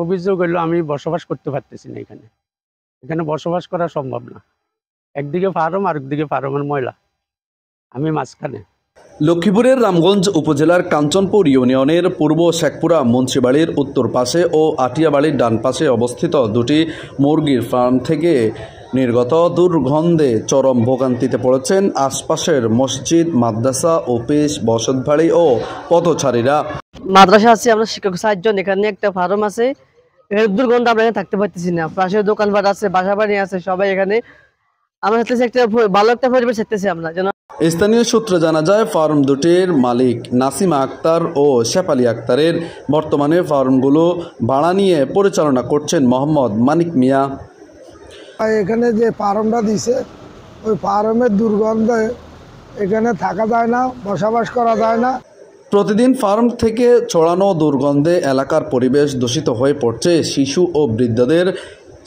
অভিযোগ হলো আমি বসবাস করতে পারতেছি না এখানে। এখানে বসবাস করা সম্ভব না। একদিকে ফার্ম আর একদিকে ফার্মের ময়লা, আমি মাঝখানে। লক্ষ্মীপুরের রামগঞ্জ উপজেলার কাঞ্চনপুর ইউনিয়নের পূর্ব শেখপুরা মুন্সিবাড়ির উত্তর পাশে ও আটিয়াবাড়ির ডান পাশে অবস্থিত দুটি মুরগির ফার্ম থেকে নির্গত দুর্গন্ধে চরম ভোগান্তিতে পড়েছেন আশপাশের মসজিদ, মাদ্রাসা, অফিস, বসতবাড়ি ও পথচারীরা। মাদ্রাসা আছে, আমরা শিক্ষক 4 জন, এখানে একটা ফার্ম আছে। এখানে দুর্গন্ধ আমরা এখানে থাকতে পারতেছি না। পাশে দোকানপাট আছে, বাসা বাড়ি আছে, সবাই এখানে। আমরা চাইতেছি একটা ভালো একটা পরিবেশ চাইতেছি আমরা যেন। স্থানীয় সূত্রে জানা যায়, ফার্ম দুটির মালিক নাসিমা আক্তার ও শেফালি আক্তারের। বর্তমানে ফার্মগুলো ভাড়া নিয়ে পরিচালনা করছেন মোহাম্মদ মানিক মিয়া। এখানে যে ফার্মটা দিছে, ওই ফার্মের দুর্গন্ধে এখানে থাকা যায় না, বসবাস করা যায় না। প্রতিদিন ফার্ম থেকে ছড়ানো দুর্গন্ধে এলাকার পরিবেশ দূষিত হয়ে পড়ছে। শিশু ও বৃদ্ধদের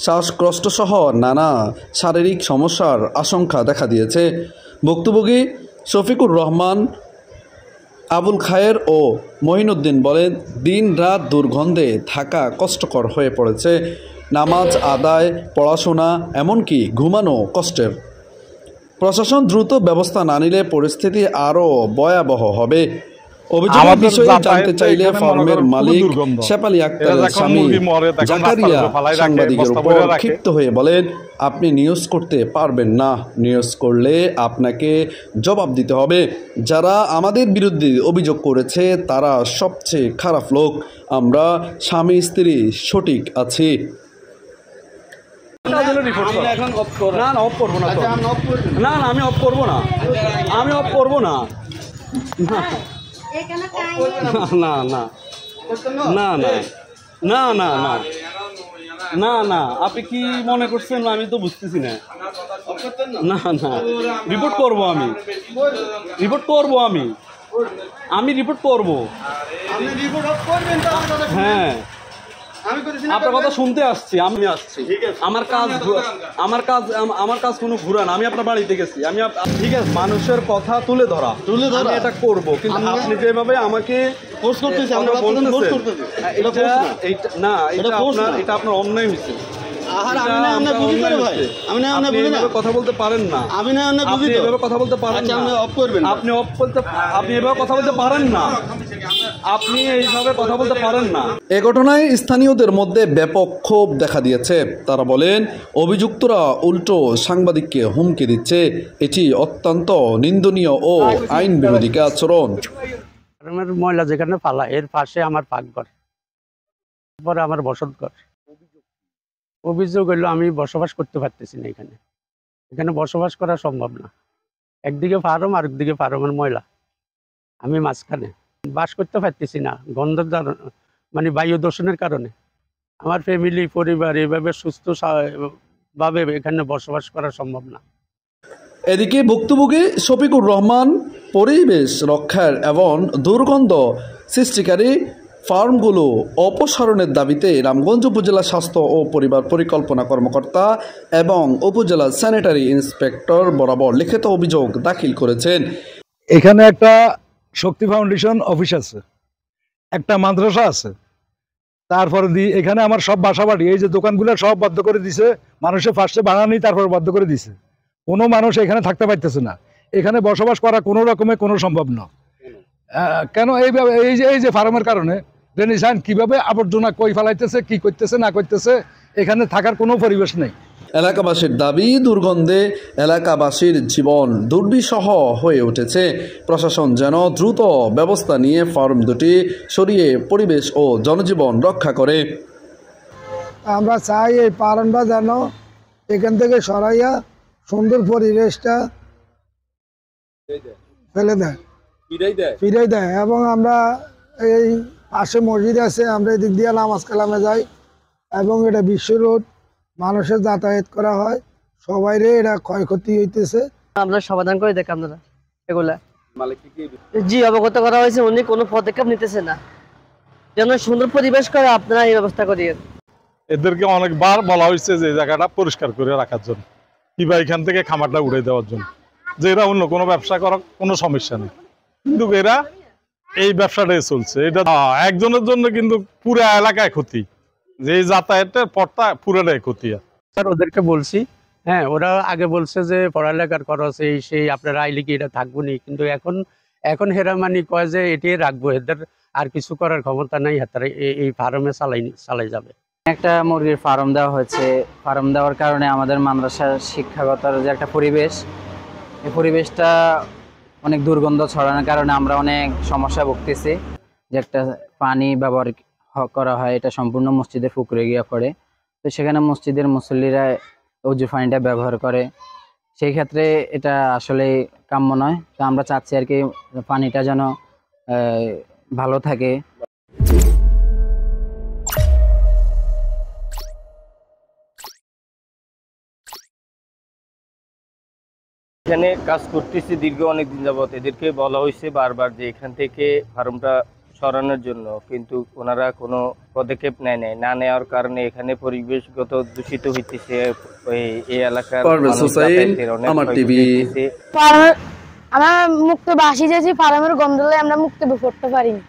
শ্বাসকষ্ট সহ নানা শারীরিক সমস্যার আশঙ্কা দেখা দিয়েছে। ভুক্তভোগী শফিকুর রহমান, আবুল খায়ের ও মঈনুদ্দিন বলেন, দিন রাত দুর্গন্ধে থাকা কষ্টকর হয়ে পড়েছে। নামাজ আদায়, পড়াশোনা, এমনকি ঘুমানো কষ্টের। প্রশাসন দ্রুত ব্যবস্থা না নিলে পরিস্থিতি আরও ভয়াবহ হবে। অভিযোগের বিষয়ে জানতে চাইলে ফার্মের মালিক শেফালি আক্তারের স্বামী জাকারিয়া সাংবাদিকের উপর ক্ষিপ্ত হয়ে বলেন, আপনি নিউজ করতে পারবেন না, নিউজ করলে আপনাকে জবাব দিতে হবে। যারা আমাদের বিরুদ্ধে অভিযোগ করেছে তারা সবচেয়ে খারাপ লোক। আমরা স্বামী স্ত্রী সঠিক আছি। আমি অফ করবো না। না না না না না না না না না, আপনি কি মনে করছেন? আমি তো বুঝতেছি না। না না, রিপোর্ট করবো আমি, রিপোর্ট করবো। হ্যাঁ, আপনার কথা শুনতে আসছি, আমি আসছি। আমার কাজ কোনো ঘুরান। আমি আপনার বাড়িতে গেছি, ঠিক আছে, মানুষের কথা তুলে ধরা এটা করবো, কিন্তু আপনি যেভাবে আমাকে এটা আপনার অন্যায় হয়েছে। কথা বলতে পারেন না, আপনি এভাবে কথা বলতে পারেন না, আপনি এভাবে কথা বলতে পারেন না, আপনি এইভাবে কথা বলতে পারেন না। এ ঘটনায় স্থানীয়দের মধ্যে ব্যাপক ক্ষোভ দেখা দিয়েছে। তারা বলেন, অভিযুক্তরা উল্টো সাংবাদিককে হুমকি দিচ্ছে। এটি অত্যন্ত নিন্দনীয় ও আইন বিরোধী আচরণ। ময়লা যেখানে ফালা, এর পাশে আমার পাকঘর, পরে আমার বসতঘর। অভিযোগ হলো আমি বসবাস করতে পারতেছি না এখানে। এখানে বসবাস করা সম্ভব না। একদিকে ফার্ম আর একদিকে ফার্মের ময়লা, আমি মাঝখানে। বাস করতে পারতেছি না গন্ধের মানে বায়ু দূষণের কারণে। আমার ফ্যামিলি, পরিবার এভাবে সুস্থ ভাবে এখানে বসবাস করা সম্ভব না। এদিকে ভুক্তভোগী শফিকুর রহমান পরিবেশ রক্ষার এবং দুর্গন্ধ সৃষ্টিকারী ফার্মগুলো অপসারণের দাবিতে রামগঞ্জ উপজেলা স্বাস্থ্য ও পরিবার পরিকল্পনা কর্মকর্তা এবং উপজেলা স্যানিটারি ইন্সপেক্টর বরাবর লিখিত অভিযোগ দাখিল করেছেন। এখানে একটা শক্তি ফাউন্ডেশন অফিস আছে, একটা মাদ্রাসা আছে, তারপরে এখানে আমার সব বাসাবাড়ি, এই যে দোকানগুলো সব বন্ধ করে দিছে। মানুষের ফার্স্টে ভাড়া নেই, তারপর বন্ধ করে দিছে। কোনো মানুষ এখানে থাকতে পারতেছে না। এখানে বসবাস করা কোনো রকমে কোনো সম্ভব না। কেন? এই যে ফার্মের কারণে রেনিসান কিভাবে আবর্জনা কই ফেলাইতেছে, কি করতেছে না করতেছে, এখানে থাকার কোনো পরিবেশ নেই। এলাকাবাসীর দাবি, দুর্গন্ধে এলাকাবাসীর জীবন দুর্বিষহ হয়ে উঠেছে। প্রশাসন যেন দ্রুত ব্যবস্থা নিয়ে ফার্ম দুটি সরিয়ে পরিবেশ ও জনজীবন রক্ষা করে। আমরা চাই এই ফার্মটা যেন এখান থেকে সরাইয়া সুন্দর পরিবেশটা ফেলে দেয়, ফিরাই দেয়। এবং আমরা এই পাশে মসজিদ আছে, আমরা এদিক দিয়ে নামাজ কালামে যাই, এবং এটা বিশ্ব রোড, মানুষের যাতায়াত করা হয়, সবাইরে এটা ক্ষয়ক্ষতি হইতেছে। আমরা সমাধান করে দেখ আপনারা এগুলা জি অবগত করা হয়েছে। উনি কোনো পদক্ষেপ নিতেছে না, যেন সুন্দর পরিবেশ করে আপনারা এই ব্যবস্থা করিয়েন। এদেরকে অনেকবার বলা হয়েছে যে জায়গাটা পরিষ্কার করে রাখার জন্য, কিংবা এখান থেকে খামারটা উড়ে দেওয়ার জন্য, যে এরা অন্য কোনো ব্যবসা করার কোনো সমস্যা নেই, কিন্তু এরা এই ব্যবসাটাই চলছে। এটা একজনের জন্য কিন্তু পুরো এলাকায় ক্ষতি। যে যাতায়াতের পথটা পুরোটাই ক্ষতি। স্যার ওদেরকে বলছি, হ্যাঁ ওরা আগে বলছে যে পড়ালেখার খরচ এই সেই আপনারা আইলে কি এটা থাকবো নি, কিন্তু এখন হেরামানি কয় যে এটি রাখবো, এদের আর কিছু করার ক্ষমতা নাই, হাতারা এই ফার্মে চালাই যাবে। একটা মুরগির ফার্ম দেওয়া হয়েছে। ফার্ম দেওয়ার কারণে আমাদের মাদ্রাসার শিক্ষাগতার যে একটা পরিবেশ, এই পরিবেশটা অনেক দুর্গন্ধ ছড়ানোর কারণে আমরা অনেক সমস্যা ভুগতেছি। যে একটা পানি ব্যবহার করা হয়, এটা সম্পূর্ণ মসজিদের পুকুরে গিয়ে পড়ে। তো সেখানে মসজিদের মুসল্লিরা উজু পানিটা ব্যবহার করে, সেই ক্ষেত্রে এটা আসলে কাম্য নয়। তো আমরা চাচ্ছি আর কি পানিটা যেন ভালো থাকে। এখানে কাজ করতেছি দীর্ঘ অনেকদিন যাবত, এদেরকে বলা হয়েছে বারবার যে এখান থেকে ফার্মটা সরানোর জন্য, কিন্তু ওনারা কোনো পদক্ষেপ না নেওয়ার কারণে এখানে পরিবেশগত দূষিত হইতেছে। এই এলাকার আমরা মুক্ত বাসি যাচ্ছি, ফার্মের গন্ধলে আমরা মুক্ত করতে পারিনি।